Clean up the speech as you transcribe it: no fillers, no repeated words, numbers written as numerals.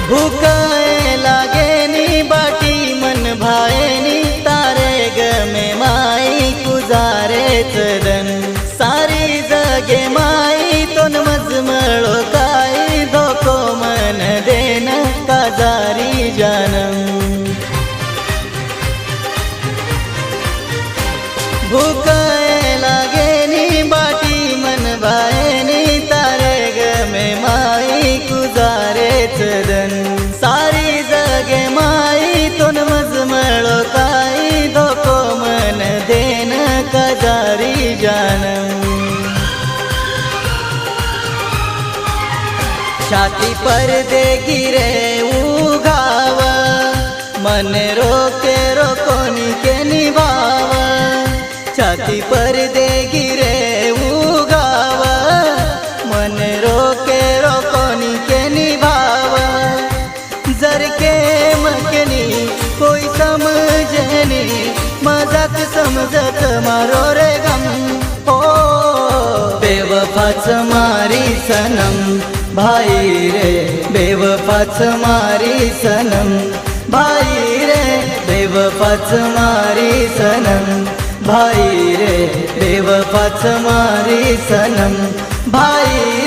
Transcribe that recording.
भूकाए लागे नी बाटी मन भाए नी तारे गमे माई गुजारे चरण सारी जगे माई तोन मजमळो काई धोको मन देन काजारी जानम भूकाए लागे नी बाटी मन भाए नी तारे गमे माई गुजारे चरण सारी जगे माई तोन मजमळो काई धोको मन देन काजारी जानम छाती पर दे गिरे उगाव मन रोके रोकोनी के निभाव छाती पर दे गिरे उगाव मन रोके रोकोनी के निभाव जर के मकनी कोई समझनी मजाक समजत मारो रे गम हो बेवफाच मारी सनम भाई रे बेवफाच मारी सनम भाई रे बेवफाच मारी सनम भाई रे बेवफाच मारी सनम भाई